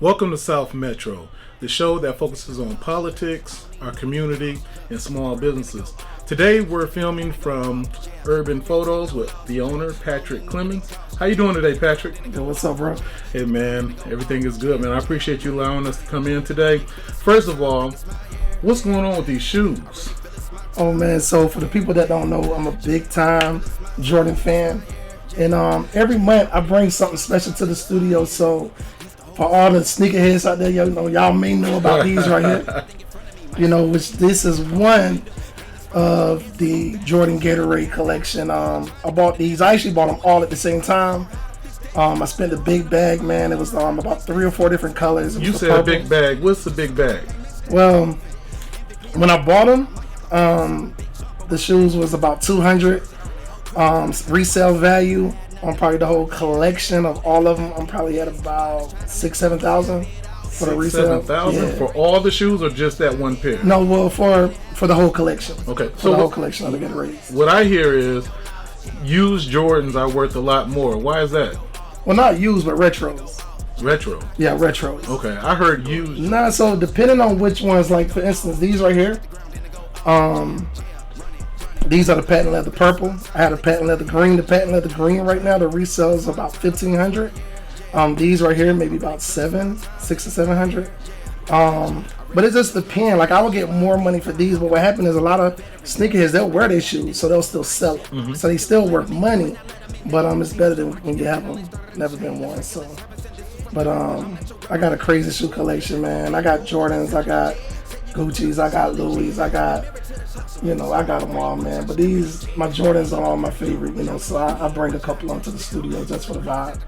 Welcome to South Metro, the show that focuses on politics, our community, and small businesses. Today we're filming from Urban Photos with the owner, Patrick Clemmons. How you doing today, Patrick? Yo, what's up, bro? Hey, man, everything is good, man. I appreciate you allowing us to come in today. First of all, what's going on with these shoes? Oh, man, so for the people that don't know, I'm a big-time Jordan fan. And every month I bring something special to the studio, so for all the sneakerheads out there, y'all may know about these right here. Which this is one of the Jordan Gatorade collection. I bought these. I actually bought them all at the same time. I spent a big bag, man. It was about 3 or 4 different colors. You said a big bag. What's the big bag? Well, when I bought them, the shoes was about $200. Resale value on probably the whole collection of all of them, I'm probably at about $6,000-7,000 for the resale. $7,000 for all the shoes, or just that one pair? No, well, for the whole collection. Okay, so the whole collection of the Gatorades. What I hear is used Jordans are worth a lot more. Why is that? Well, not used, but retros. Retro? Yeah, retros. Okay, I heard used. Nah, so depending on which ones, like for instance, these right here. These are the patent leather purple. I had a patent leather green. The patent leather green right now, the resale is about $1,500. These right here, maybe about $600 to $700. But it just depends. Like, I would get more money for these, but what happened is a lot of sneakerheads, they'll wear their shoes, so they'll still sell it. Mm-hmm. So they still worth money, but it's better than when you have them. Never been worn. So, but I got a crazy shoe collection, man. I got Jordans, I got Gucci's, I got Louis, I got them all, man. But my Jordans are all my favorite, so I bring a couple onto the studio just for the vibe.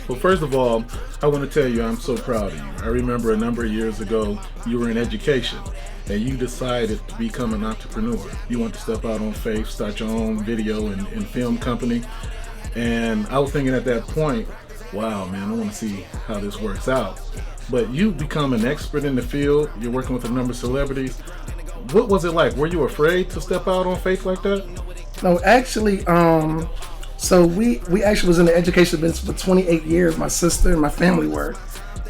Well, first of all, I want to tell you I'm so proud of you. I remember a number of years ago, you were in education, and you decided to become an entrepreneur. You want to step out on faith, start your own video and film company. And I was thinking at that point, wow, man, I want to see how this works out. But you've become an expert in the field. You're working with a number of celebrities. What was it like? Were you afraid to step out on faith like that? No, actually, so we actually was in the education business for 28 years. My sister and my family were.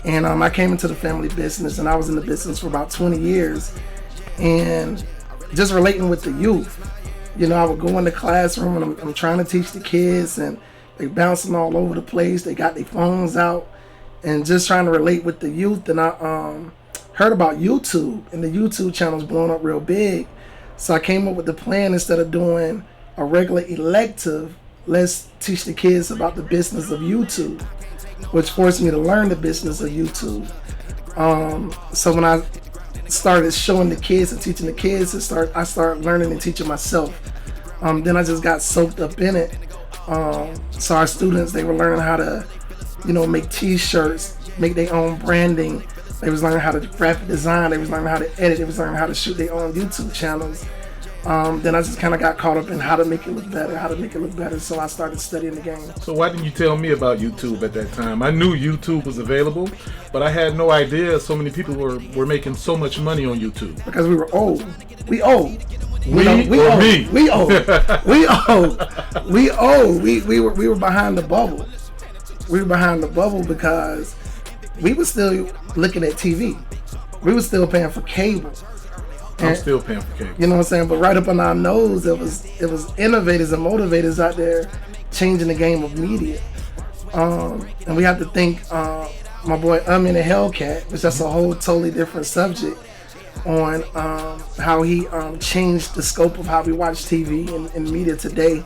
And I came into the family business, and I was in the business for about 20 years. And just relating with the youth, I would go in the classroom, and I'm trying to teach the kids, and they bouncing all over the place. They got their phones out. And just trying to relate with the youth, and I heard about YouTube, and the YouTube channel's blowing up real big. So I came up with the plan, instead of doing a regular elective, let's teach the kids about the business of YouTube, which forced me to learn the business of YouTube. So when I started showing the kids and teaching the kids, I started learning and teaching myself. Then I just got soaked up in it. So our students, they were learning how to make t-shirts, make their own branding. They was learning how to graphic design. They was learning how to edit. They was learning how to shoot their own YouTube channels. Then I just kind of got caught up in how to make it look better. So I started studying the game. So why didn't you tell me about YouTube at that time? I knew YouTube was available, but I had no idea so many people were making so much money on YouTube. Because we were old. We old. We old. Me? We old. We old. We old. We were behind the bubble. We were behind the bubble because we were still looking at TV. We were still paying for cable. I'm still paying for cable. You know what I'm saying? But right up on our nose, it was innovators and motivators out there changing the game of media. And we have to thank my boy in the Hellcat, which that's a whole totally different subject, on how he changed the scope of how we watch TV and media today.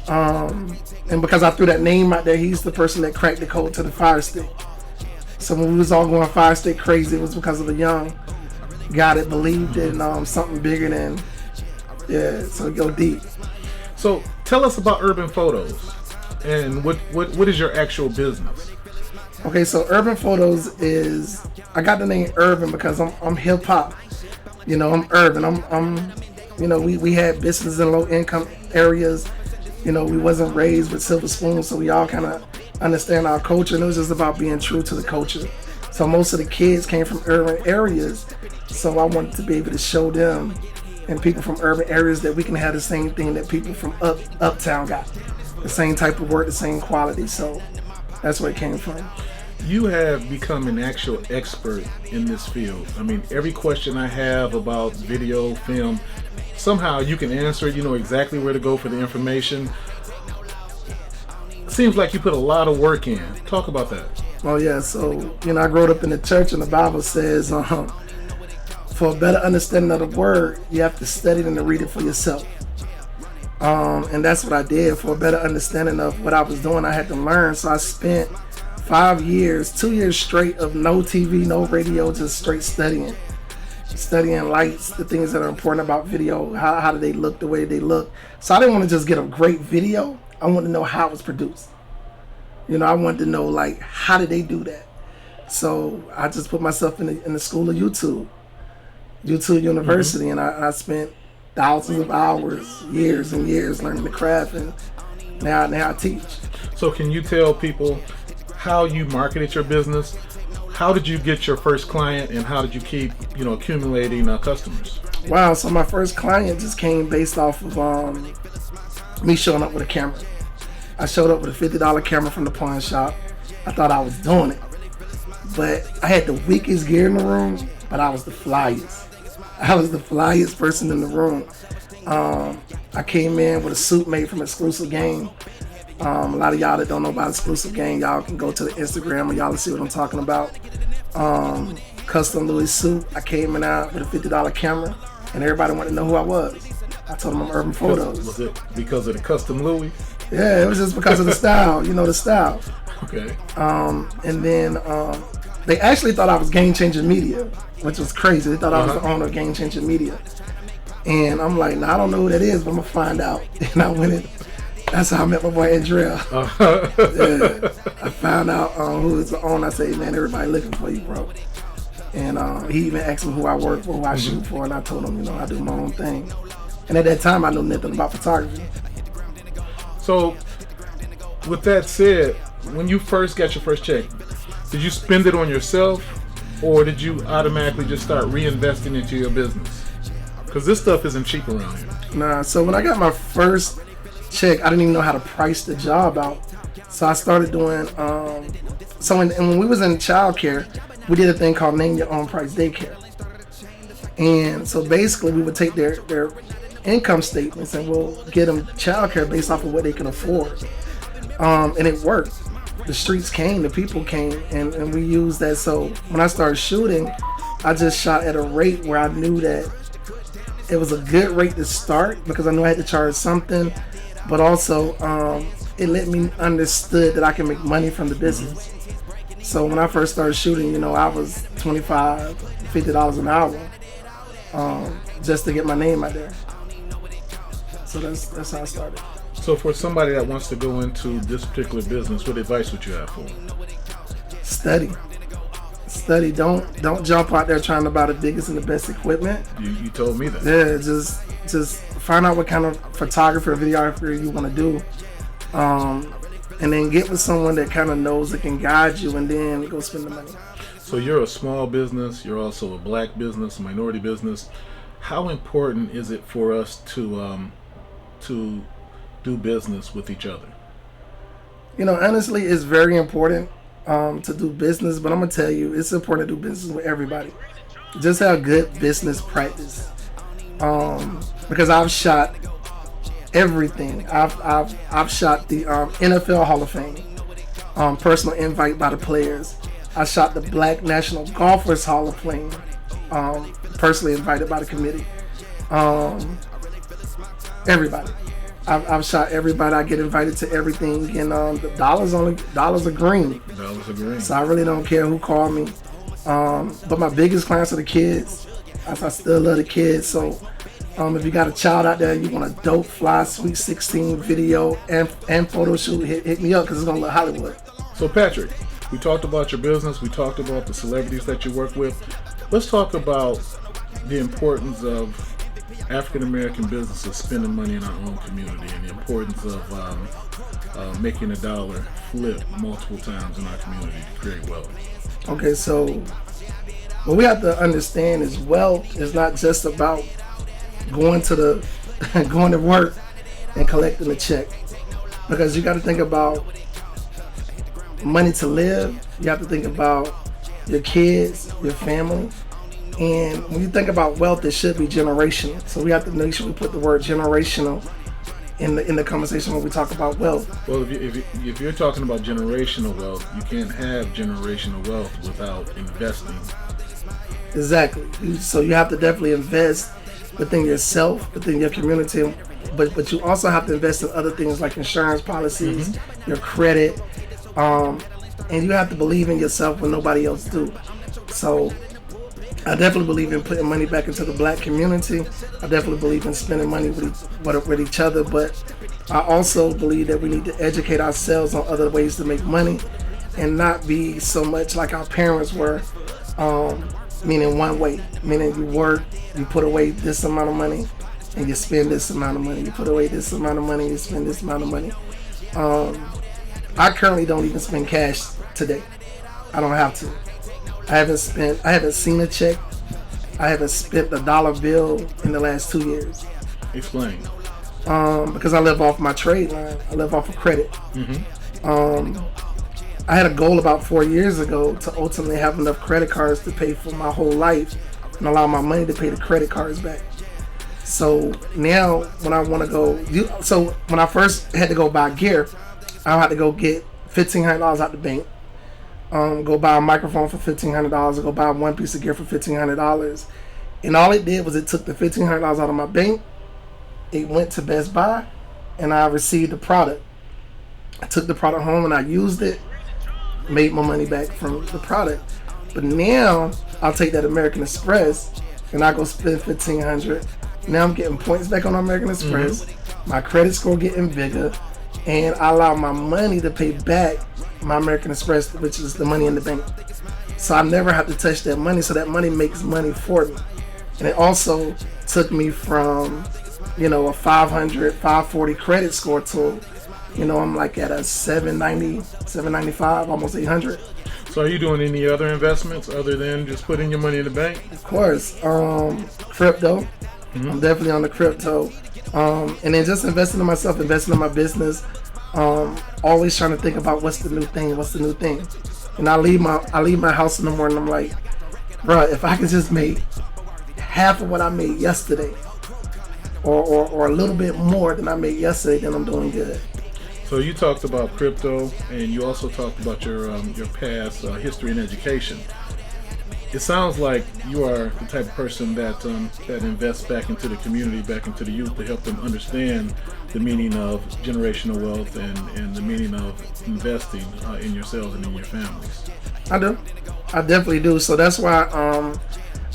And because I threw that name out there, he's the person that cracked the code to the Fire Stick. So when we was all going Fire Stick crazy, it was because of a young guy that believed in something bigger than, so go deep. So tell us about Urban Photos, and what is your actual business? Okay, so Urban Photos is, I got the name Urban because I'm hip hop. I'm urban. We had businesses in low income areas. We wasn't raised with silver spoons, so we all kind of understand our culture, and it was just about being true to the culture. So most of the kids came from urban areas, so I wanted to be able to show them and people from urban areas that we can have the same thing that people from uptown got. The same type of work, the same quality. So that's where it came from. You have become an actual expert in this field. I mean, every question I have about video, film, somehow you can answer it. You know exactly where to go for the information. Seems like you put a lot of work in. Talk about that. Oh yeah, so I grew up in the church, and the Bible says, for a better understanding of the word, you have to study it and to read it for yourself. And that's what I did. For a better understanding of what I was doing, I had to learn. So I spent 5 years, 2 years straight of no TV, no radio, just straight studying lights, the things that are important about video, how do they look the way they look. So I didn't want to just get a great video. I wanted to know how it was produced. I wanted to know, like, how did they do that? So I just put myself in the school of YouTube University, and I spent thousands of hours, years and years learning the craft, and now I teach. So can you tell people how you marketed your business? How did you get your first client, and how did you keep, accumulating customers? Wow, so my first client just came based off of me showing up with a camera. I showed up with a $50 camera from the pawn shop. I thought I was doing it, but I had the weakest gear in the room, but I was the flyest. I was the flyest person in the room. I came in with a suit made from Exclusive Game. A lot of y'all that don't know about Exclusive Game, y'all can go to the Instagram and y'all will see what I'm talking about. Custom Louis suit. I came in out with a $50 camera, and everybody wanted to know who I was. I told them I'm Urban Photos. Was it because of the custom Louis? Yeah, it was just because of the style, the style. Okay. And then they actually thought I was Game Changer Media, which was crazy. They thought I was the owner of Game Changer Media. And I'm like, I don't know who that is, but I'm going to find out. And I went in. That's how I met my boy Andrell. Yeah. I found out who was the owner. I said, man, everybody looking for you, bro. And he even asked me who I work for, who I shoot for, and I told him, I do my own thing. And at that time, I knew nothing about photography. So, with that said, when you first got your first check, did you spend it on yourself, or did you automatically just start reinvesting into your business? Because this stuff isn't cheap around here. Nah, so when I got my first check, I didn't even know how to price the job out. So I started doing, and when we was in childcare, we did a thing called Name Your Own Price Daycare. And so basically we would take their income statements and we'll get them childcare based off of what they can afford. And it worked. The streets came, the people came, and we used that. So when I started shooting, I just shot at a rate where I knew that it was a good rate to start because I knew I had to charge something, but also it let me understood that I can make money from the business. So when I first started shooting, I was $25, $50 an hour just to get my name out there. So that's how I started. So for somebody that wants to go into this particular business, what advice would you have for them? Study. Don't jump out there trying to buy the biggest and the best equipment. You told me that. Yeah, just find out what kind of photography or videography you want to do, and then get with someone that kind of knows that can guide you, and then go spend the money. So you're a small business. You're also a black business, a minority business. How important is it for us to do business with each other? Honestly, it's very important to do business, but I'm gonna tell you, it's important to do business with everybody. Just have good business practice. Because I've shot everything. I've shot the NFL Hall of Fame, personal invite by the players. I shot the Black National Golfers Hall of Fame, personally invited by the committee. Everybody. I've shot everybody. I get invited to everything, and the dollars are green. Dollars are green. So I really don't care who called me. But my biggest clients are the kids. I still love the kids. So if you got a child out there, you want a dope, fly, Sweet 16 video and photo shoot, hit me up because it's gonna look Hollywood. So Patrick, we talked about your business. We talked about the celebrities that you work with. Let's talk about the importance of African American businesses spending money in our own community, and the importance of making a dollar flip multiple times in our community to create wealth. Okay, so what we have to understand is wealth is not just about going to work and collecting a check, because you got to think about money to live, you have to think about your kids, your family. And when you think about wealth, it should be generational. So we have to make sure we put the word generational in the conversation when we talk about wealth. Well, if you're talking about generational wealth, you can't have generational wealth without investing. Exactly. So you have to definitely invest within yourself, within your community, but you also have to invest in other things like insurance policies, your credit, and you have to believe in yourself when nobody else do. So I definitely believe in putting money back into the black community. I definitely believe in spending money with each other, but I also believe that we need to educate ourselves on other ways to make money and not be so much like our parents were, meaning one way, meaning you work, you put away this amount of money, and you spend this amount of money. You put away this amount of money, you spend this amount of money. I currently don't even spend cash today. I don't have to. I haven't seen a check. I haven't spent a dollar bill in the last 2 years. Explain. Because I live off my trade line. I live off of credit. I had a goal about 4 years ago to ultimately have enough credit cards to pay for my whole life and allow my money to pay the credit cards back. So now when I want to go, so when I first had to go buy gear, I had to go get $1,500 out the bank. Go buy a microphone for $1,500, or go buy one piece of gear for $1,500. And all it did was it took the $1,500 out of my bank, it went to Best Buy, and I received the product. I took the product home and I used it, made my money back from the product. But now I'll take that American Express and I go spend $1,500. Now I'm getting points back on American Express. My credit score getting bigger, and I allow my money to pay back my American Express, which is the money in the bank. So I never have to touch that money, so that money makes money for me. And it also took me from, a 500, 540 credit score to, I'm like at a 790, 795, almost 800. So are you doing any other investments other than just putting your money in the bank? Of course. Crypto. I'm definitely on the crypto. And then just investing in myself, investing in my business. Always trying to think about what's the new thing. And I leave my house in the morning, I'm like, bro, if I could just make half of what I made yesterday, or a little bit more than I made yesterday, then I'm doing good. So you talked about crypto, and you also talked about your past history and education. It sounds like you are the type of person that invests back into the community, back into the youth, to help them understand the meaning of generational wealth and the meaning of investing in yourselves and in your families. I do. I definitely do. So that's why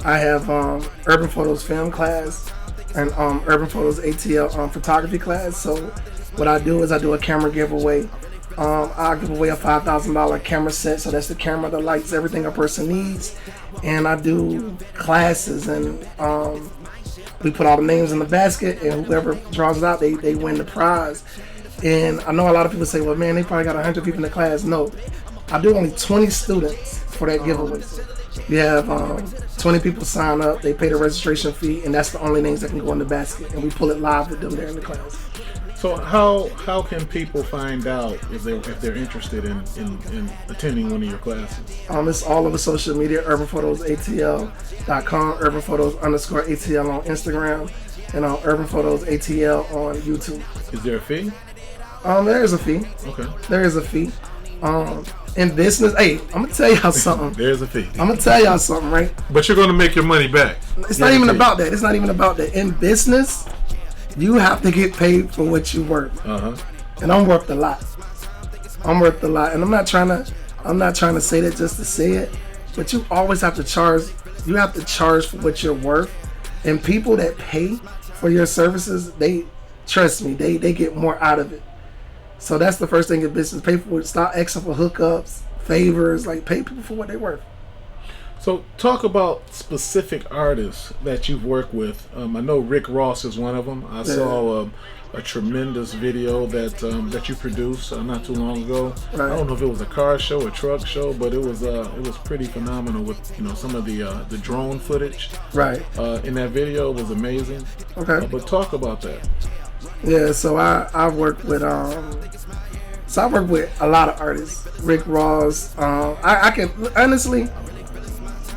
I have Urban Photos film class and Urban Photos ATL photography class. So what I do is I do a camera giveaway. I'll give away a $5,000 camera set. So that's the camera, the lights, everything a person needs. And I do classes, and we put all the names in the basket, and whoever draws it out, they win the prize. And I know a lot of people say, well, man, they probably got 100 people in the class. No, I do only 20 students for that giveaway. You have 20 people sign up, they pay the registration fee, and that's the only names that can go in the basket. And we pull it live with them there in the class. So how can people find out if they're interested in attending one of your classes? It's all over social media, urbanphotosatl.com, urbanphotos_ATL on Instagram, and on urbanphotosatl on YouTube. Is there a fee? There is a fee. Okay. There is a fee. In business, hey, I'm gonna tell y'all something. There's a fee. I'm gonna tell y'all something, right? But you're gonna make your money back. It's not even about that. It's not even about that. In business, you have to get paid for what you work. And I'm worth a lot. And I'm not trying to say that just to say it, but you always have to charge. You have to charge for what you're worth. And people that pay for your services, trust me, they get more out of it. So that's the first thing in business. Pay for it. Stop asking for hookups, favors, like pay people for what they're worth. So talk about specific artists that you've worked with. I know Rick Ross is one of them. I saw a tremendous video that you produced not too long ago. Right. I don't know if it was a car show, a truck show, but it was pretty phenomenal with some of the drone footage. Right. In that video, it was amazing. Okay. But talk about that. Yeah. So I worked with So I work with a lot of artists. Rick Ross. I can honestly,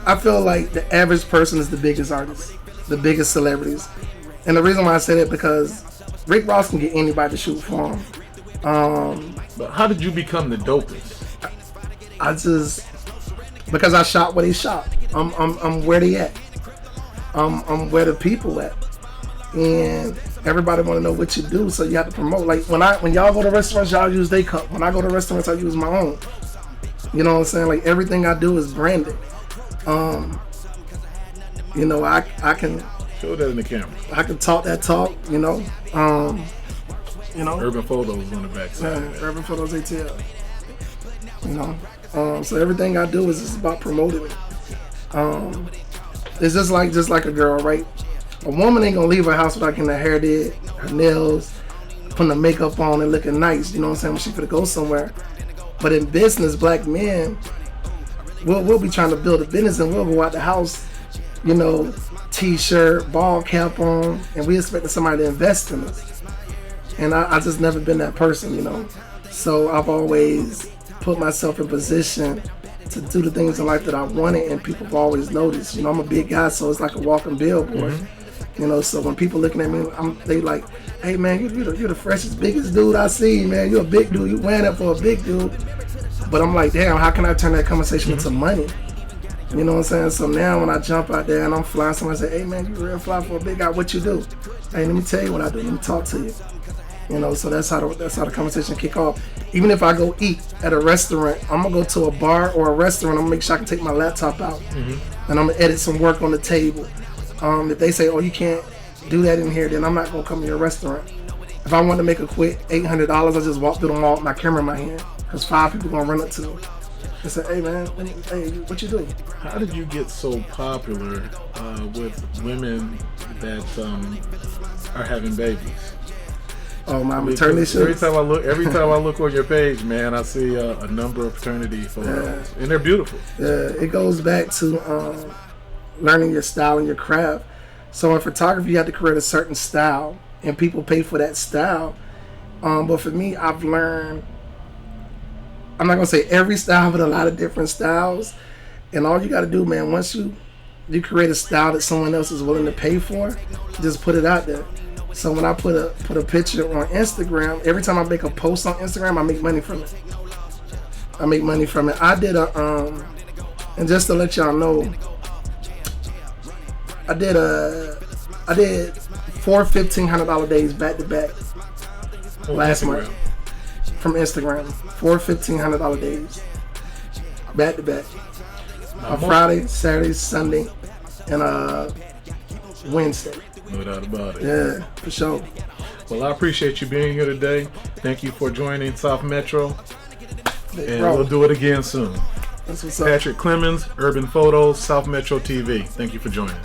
I feel like the average person is the biggest artist, the biggest celebrities. And the reason why I say that because Rick Ross can get anybody to shoot for him. But how did you become the dopest? Because I shot where they shot. I'm where they at. I'm where the people at. And everybody want to know what you do, so you have to promote. Like when y'all go to restaurants, y'all use their cup. When I go to restaurants, I use my own. You know what I'm saying? Like everything I do is branded. You know, I can show that in the camera. I can talk that talk. You know. Urban Photos on the backside. Yeah, Urban Photos ATL. You know. So everything I do is just about promoting it. It's just like a girl, right? A woman ain't gonna leave her house without getting her hair did, her nails, putting the makeup on and looking nice, you know what I'm saying, when she finna go somewhere. But in business, black men, we'll be trying to build a business and we'll go out the house, you know, t-shirt, ball cap on, and we expecting somebody to invest in us. And I just never been that person, you know. So I've always put myself in position to do the things in life that I wanted, and people have always noticed. You know, I'm a big guy, so it's like a walking billboard. Mm-hmm. You know, so when people looking at me, they like, hey man, you're the freshest, biggest dude I see, man. You're a big dude. You wearing that for a big dude. But I'm like, damn, how can I turn that conversation into money? You know what I'm saying? So now when I jump out there and I'm flying, somebody say, hey man, you real fly for a big guy. What you do? Hey, let me tell you what I do. Let me talk to you. You know, so that's how the conversation kick off. Even if I go eat at a restaurant, I'm gonna go to a bar or a restaurant. I'm gonna make sure I can take my laptop out, and I'm gonna edit some work on the table. If they say, "Oh, you can't do that in here," then I'm not gonna come to your restaurant. If I want to make a quick $800, I just walk through the mall with my camera in my hand, because 5 people gonna run up to me and say, "Hey man, hey, what you do?" How did you get so popular with women that are having babies? Oh, my maternity shirts. Every time I look on your page, man, I see a number of paternity photos, and they're beautiful. Yeah, it goes back to learning your style and your craft. So in photography, you have to create a certain style, and people pay for that style. But for me, I've learned, I'm not gonna say every style, but a lot of different styles. And all you got to do, man, once you create a style that someone else is willing to pay for, just put it out there. So when I put a picture on Instagram, every time I make a post on Instagram, I make money from it. I did and just to let y'all know, I did 4 $1,500 days back to back last month from Instagram. 4 $1,500 days back to back. Friday, Saturday, Sunday, and Wednesday. No doubt about it. Yeah, for sure. Well, I appreciate you being here today. Thank you for joining South Metro. And we'll do it again soon. That's what's up. Patrick Clemmons, Urban Photos, South Metro TV. Thank you for joining.